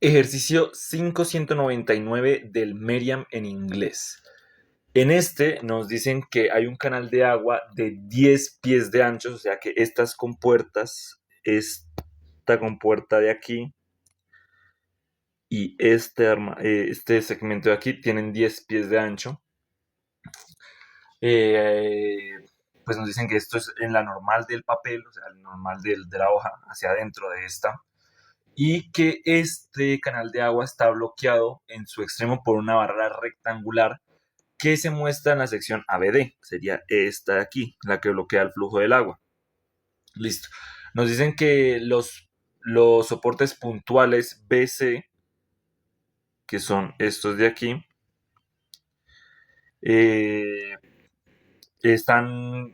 Ejercicio 599 del Merriam en inglés. En este nos dicen que hay un canal de agua de 10 pies de ancho, o sea que estas compuertas, esta compuerta de aquí y este segmento de aquí tienen 10 pies de ancho. Pues nos dicen que esto es en la normal del papel, o sea, el normal de la hoja hacia adentro de esta. Y que este canal de agua está bloqueado en su extremo por una barrera rectangular que se muestra en la sección ABD. Sería esta de aquí, la que bloquea el flujo del agua. Listo. Nos dicen que los soportes puntuales BC, que son estos de aquí, eh,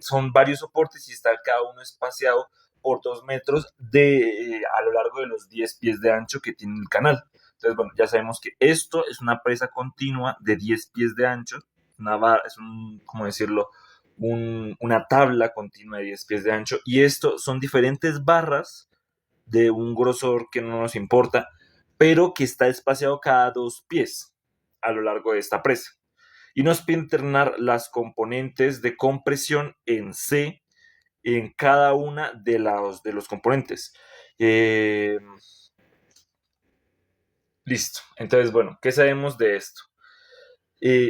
son varios soportes y está cada uno espaciado por 2 metros a lo largo de los 10 pies de ancho que tiene el canal. Entonces, bueno, ya sabemos que esto es una presa continua de 10 pies de ancho, ¿cómo decirlo? Una tabla continua de 10 pies de ancho, y esto son diferentes barras de un grosor que no nos importa, pero que está espaciado cada 2 pies a lo largo de esta presa. Y nos pide internar las componentes de compresión en C en cada una de los componentes. Eh, Listo. Entonces, bueno, ¿qué sabemos de esto?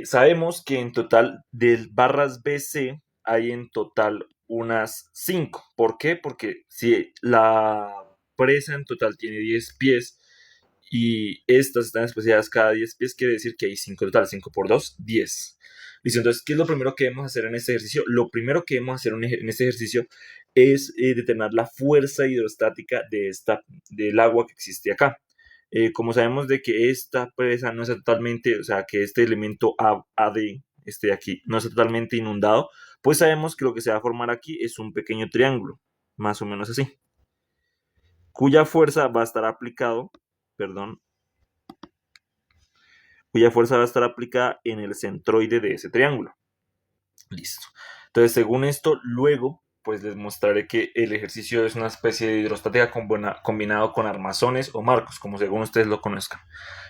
Sabemos que en total de barras BC hay en total unas 5. ¿Por qué? Porque si la presa en total tiene 10 pies y estas están espaciadas cada 10 pies, quiere decir que hay 5 total. 5 por 2, 10. Listo, entonces, ¿qué es lo primero que debemos hacer en este ejercicio? Lo primero que debemos hacer en este ejercicio es determinar la fuerza hidrostática del agua que existe acá. Como sabemos de que esta presa no es totalmente, o sea, que este elemento AD, este de aquí, no es totalmente inundado, pues sabemos que lo que se va a formar aquí es un pequeño triángulo, más o menos así, cuya fuerza va a estar aplicado, perdón, cuya fuerza va a estar aplicada en el centroide de ese triángulo. Listo. Entonces, según esto, luego, pues les mostraré que el ejercicio es una especie de hidrostática combinado con armazones o marcos, como según ustedes lo conozcan.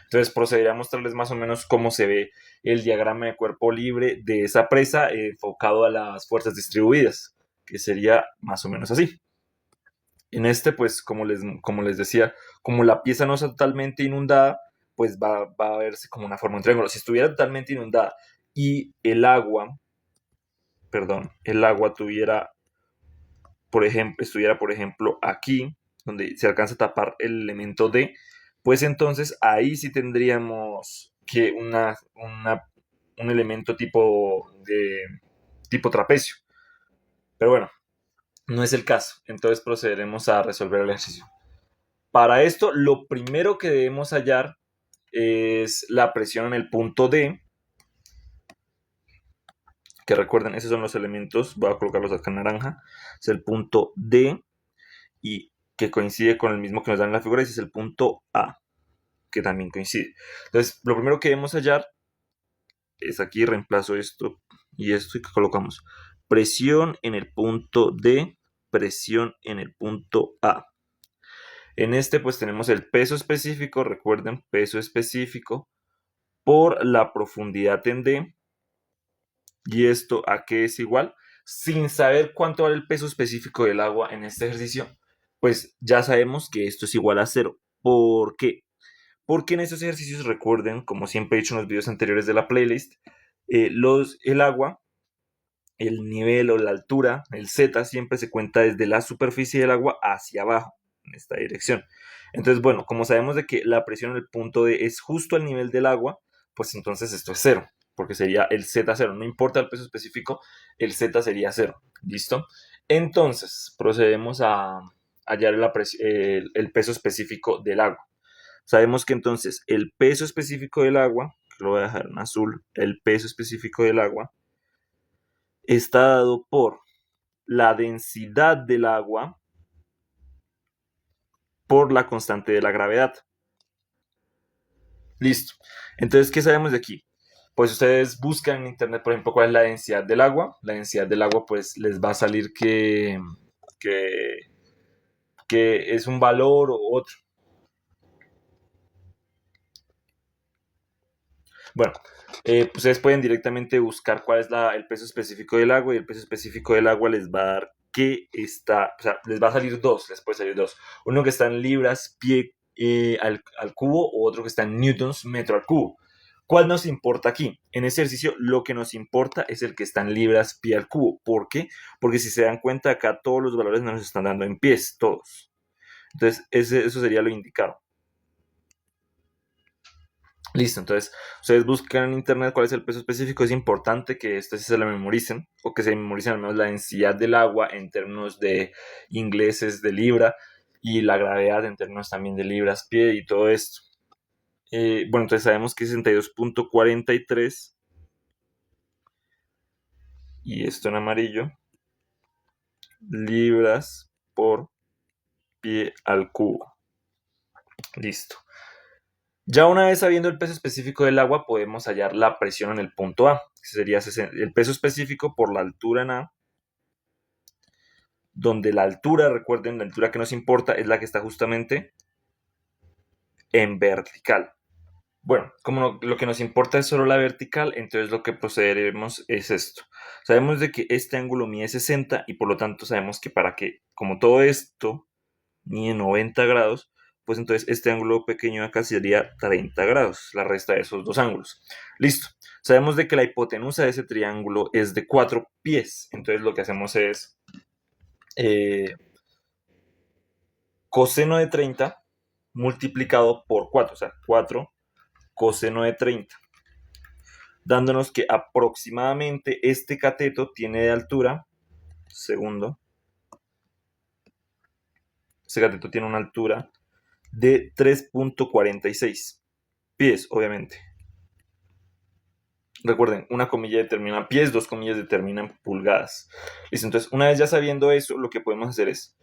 Entonces, procederé a mostrarles más o menos cómo se ve el diagrama de cuerpo libre de esa presa enfocado a las fuerzas distribuidas, que sería más o menos así. En este, pues, como les decía, como la pieza no está totalmente inundada, pues va a verse como una forma de un triángulo. Si estuviera totalmente inundada y el agua estuviera, por ejemplo, aquí, donde se alcanza a tapar el elemento D, pues entonces ahí sí tendríamos que un elemento tipo trapecio. Pero bueno, no es el caso. Entonces procederemos a resolver el ejercicio. Para esto, lo primero que debemos hallar es la presión en el punto D, que recuerden, esos son los elementos, voy a colocarlos acá en naranja, es el punto D, y que coincide con el mismo que nos dan en la figura, y ese es el punto A, que también coincide. Entonces, lo primero que debemos hallar es aquí, reemplazo esto y colocamos presión en el punto D, presión en el punto A. En este pues tenemos el peso específico, recuerden, peso específico por la profundidad en D, y esto a qué es igual. Sin saber cuánto vale el peso específico del agua en este ejercicio, pues ya sabemos que esto es igual a 0. ¿Por qué? Porque en estos ejercicios, recuerden, como siempre he dicho en los videos anteriores de la playlist, el agua, el nivel o la altura, el Z, siempre se cuenta desde la superficie del agua hacia abajo, en esta dirección. Entonces, bueno, como sabemos de que la presión en el punto D es justo al nivel del agua, pues entonces esto es 0, porque sería el Z0. No importa el peso específico, el Z sería 0. ¿Listo? Entonces, procedemos a hallar el peso específico del agua. Sabemos que entonces el peso específico del agua, que lo voy a dejar en azul, el peso específico del agua está dado por la densidad del agua por la constante de la gravedad. Listo. Entonces, ¿qué sabemos de aquí? Pues ustedes buscan en internet, por ejemplo, cuál es la densidad del agua. La densidad del agua, pues les va a salir que es un valor o otro. Bueno, ustedes pueden directamente buscar cuál es el peso específico del agua, y el peso específico del agua les va a dar o sea, les va a salir dos, les puede salir dos. Uno que está en libras pie al cubo, o otro que está en newtons metro al cubo. ¿Cuál nos importa aquí? En ese ejercicio lo que nos importa es el que está en libras pie al cubo. ¿Por qué? Porque si se dan cuenta acá todos los valores nos están dando en pies, todos. Entonces eso sería lo indicado. Listo, entonces ustedes buscan en internet cuál es el peso específico. Es importante que esto se lo memoricen, o que se memoricen al menos la densidad del agua en términos de ingleses de libra, y la gravedad en términos también de libras pie y todo esto. Bueno, entonces sabemos que es 62.43, y esto en amarillo, libras por pie al cubo. Listo. Ya una vez sabiendo el peso específico del agua, podemos hallar la presión en el punto A, que sería el peso específico por la altura en A, donde la altura, recuerden, la altura que nos importa es la que está justamente en vertical. Bueno, como lo que nos importa es solo la vertical, entonces lo que procederemos es esto. Sabemos de que este ángulo mide 60, y por lo tanto sabemos que para que, como todo esto mide 90 grados, pues entonces este ángulo pequeño acá sería 30 grados, la resta de esos dos ángulos. Listo. Sabemos de que la hipotenusa de ese triángulo es de 4 pies, entonces lo que hacemos es coseno de 30 multiplicado por 4, o sea, 4 coseno de 30, dándonos que aproximadamente este cateto tiene de altura, segundo, este cateto tiene una altura de 3.46 pies, obviamente. Recuerden, una comilla determina pies, dos comillas determinan pulgadas. Listo, entonces una vez ya sabiendo eso, lo que podemos hacer es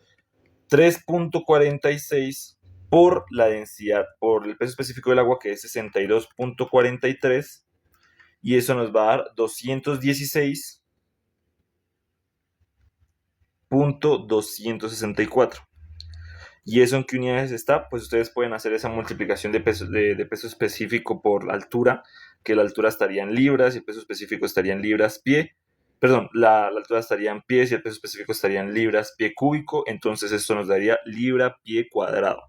3.46 por la densidad, por el peso específico del agua, que es 62.43, y eso nos va a dar 216.264. ¿Y eso en qué unidades está? Pues ustedes pueden hacer esa multiplicación de peso específico por la altura, que la altura estaría en libras y el peso específico estaría en libras pie. Perdón, la altura estaría en pies y el peso específico estaría en libras pie cúbico. Entonces esto nos daría libra pie cuadrado.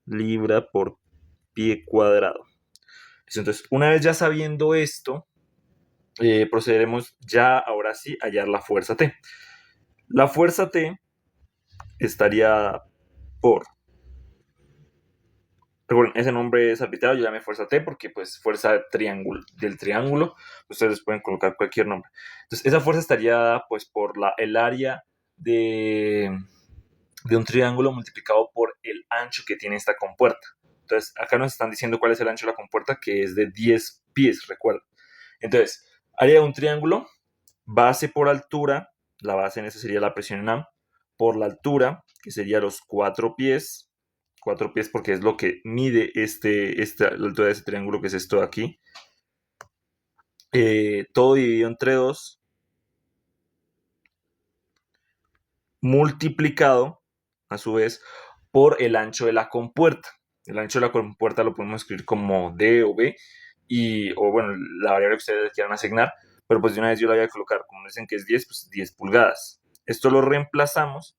Libra por pie cuadrado. Entonces, una vez ya sabiendo esto, procederemos ya ahora sí a hallar la fuerza T. La fuerza T estaría por... Recuerden, ese nombre es arbitrario, yo llamé fuerza T porque pues fuerza del triángulo, ustedes pueden colocar cualquier nombre. Entonces esa fuerza estaría dada pues por el área de un triángulo multiplicado por el ancho que tiene esta compuerta. Entonces acá nos están diciendo cuál es el ancho de la compuerta, que es de 10 pies, recuerden. Entonces, área de un triángulo, base por altura, la base en eso sería la presión en A, por la altura, que sería los 4 pies porque es lo que mide la altura de ese triángulo, que es esto de aquí. Todo dividido entre 2, multiplicado, a su vez, por el ancho de la compuerta. El ancho de la compuerta lo podemos escribir como D o B, o bueno, la variable que ustedes quieran asignar, pero pues de una vez yo la voy a colocar, como dicen que es 10, pues 10 pulgadas. Esto lo reemplazamos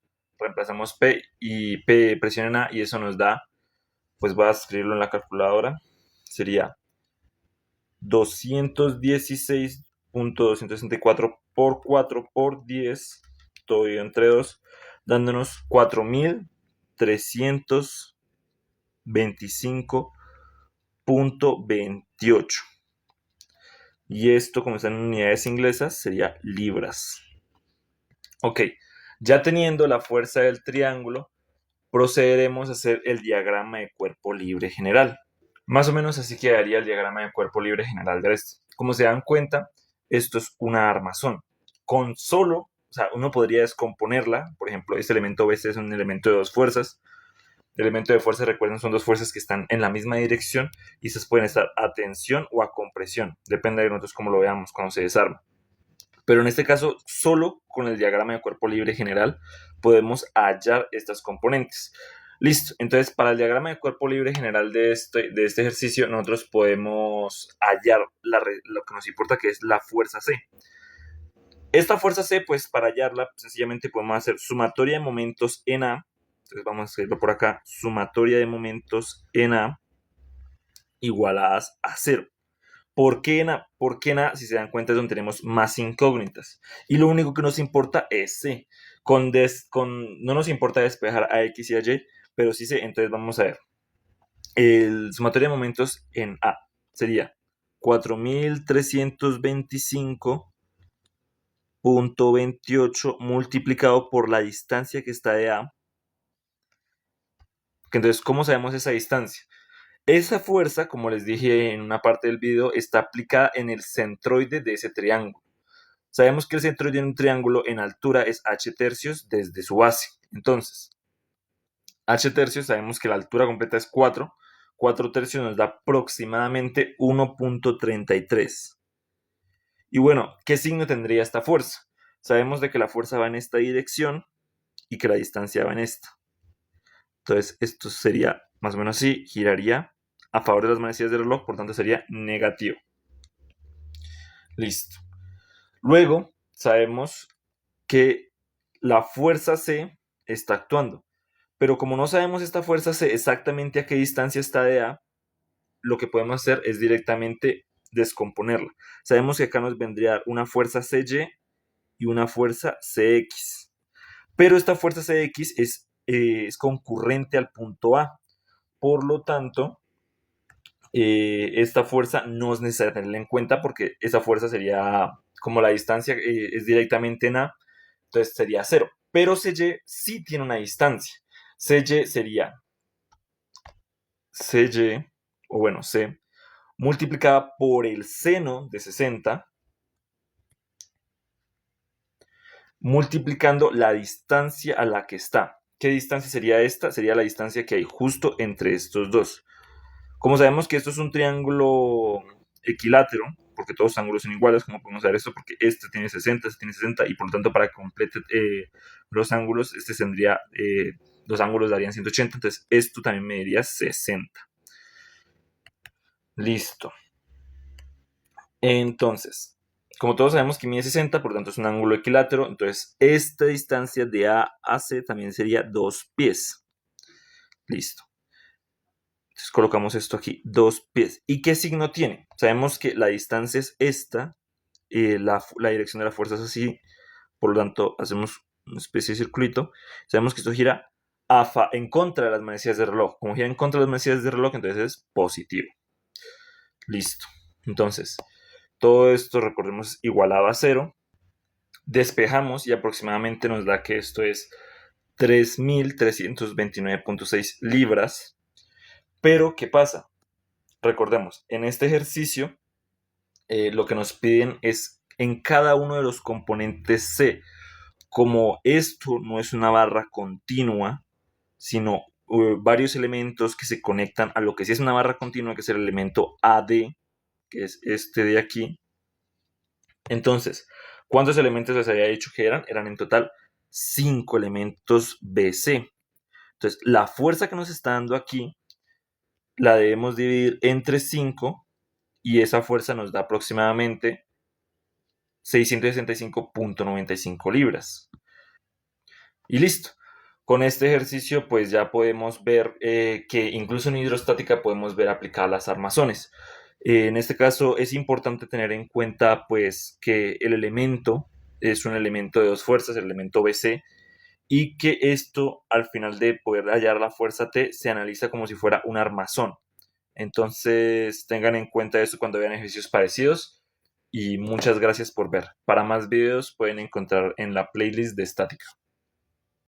P y P presión en A, y eso nos da, pues voy a escribirlo en la calculadora, sería 216.264 por 4 por 10, todo dividido entre 2, dándonos 4.325.28. Y esto, como están en unidades inglesas, sería libras. Ok, ya teniendo la fuerza del triángulo, procederemos a hacer el diagrama de cuerpo libre general. Más o menos así quedaría el diagrama de cuerpo libre general de esto. Como se dan cuenta, esto es una armazón. Con solo, o sea, uno podría descomponerla. Por ejemplo, este elemento BC es un elemento de dos fuerzas. El elemento de fuerza, recuerden, son dos fuerzas que están en la misma dirección, y esas pueden estar a tensión o a compresión. Depende de nosotros cómo lo veamos cuando se desarma. Pero en este caso, solo con el diagrama de cuerpo libre general podemos hallar estas componentes. Listo, entonces para el diagrama de cuerpo libre general de este ejercicio, nosotros podemos hallar lo que nos importa, que es la fuerza C. Esta fuerza C, pues para hallarla, sencillamente podemos hacer sumatoria de momentos en A. Entonces vamos a escribirlo por acá, sumatoria de momentos en A igualadas a 0. ¿Por qué en A? Porque en A, si se dan cuenta, es donde tenemos más incógnitas. Y lo único que nos importa es C. No nos importa despejar a X y a Y, pero sí C. Entonces vamos a ver. El sumatorio de momentos en A sería 4325.28 multiplicado por la distancia que está de A. Entonces, ¿cómo sabemos esa distancia? Esa fuerza, como les dije en una parte del video, está aplicada en el centroide de ese triángulo. Sabemos que el centroide de un triángulo en altura es h tercios desde su base. Entonces, h tercios, sabemos que la altura completa es 4. 4 tercios nos da aproximadamente 1.33. Y bueno, ¿qué signo tendría esta fuerza? Sabemos de que la fuerza va en esta dirección y que la distancia va en esta. Entonces, esto sería más o menos así, giraría a favor de las manecillas del reloj, por tanto sería negativo. Listo. Luego, sabemos que la fuerza C está actuando. Pero como no sabemos esta fuerza C exactamente a qué distancia está de A, lo que podemos hacer es directamente descomponerla. Sabemos que acá nos vendría una fuerza CY y una fuerza CX. Pero esta fuerza CX es concurrente al punto A. Por lo tanto, esta fuerza no es necesario tenerla en cuenta porque esa fuerza sería, como la distancia es directamente en A, entonces sería 0. Pero CY sí tiene una distancia. CY sería CY, o bueno, C, multiplicada por el seno de 60, multiplicando la distancia a la que está. ¿Qué distancia sería esta? Sería la distancia que hay justo entre estos dos. Como sabemos que esto es un triángulo equilátero, porque todos los ángulos son iguales, ¿cómo podemos saber esto? Porque este tiene 60, este tiene 60, y por lo tanto para que complete los ángulos, este tendría, los ángulos darían 180, entonces esto también me daría 60. Listo. Entonces, como todos sabemos que mide 60, por lo tanto es un ángulo equilátero, entonces esta distancia de A a C también sería 2 pies. Listo. Entonces colocamos esto aquí, 2 pies. ¿Y qué signo tiene? Sabemos que la distancia es esta, la dirección de la fuerza es así, por lo tanto hacemos una especie de circulito. Sabemos que esto gira en contra de las manecillas del reloj. Como gira en contra de las manecillas del reloj, entonces es positivo. Listo. Entonces, todo esto, recordemos, igualaba a 0. Despejamos y aproximadamente nos da que esto es 3.329.6 libras. Pero, ¿qué pasa? Recordemos, en este ejercicio lo que nos piden es en cada uno de los componentes C. Como esto no es una barra continua, sino varios elementos que se conectan a lo que sí es una barra continua, que es el elemento AD, que es este de aquí. Entonces, ¿cuántos elementos les había dicho que eran? Eran en total 5 elementos BC. Entonces, la fuerza que nos está dando aquí la debemos dividir entre 5 y esa fuerza nos da aproximadamente 665.95 libras. Y listo. Con este ejercicio pues ya podemos ver que incluso en hidrostática podemos ver aplicadas las armazones. En este caso es importante tener en cuenta pues que el elemento es un elemento de dos fuerzas, el elemento BC, y que esto al final de poder hallar la fuerza T se analiza como si fuera un armazón. Entonces tengan en cuenta eso cuando vean ejercicios parecidos y muchas gracias por ver. Para más videos pueden encontrar en la playlist de estática.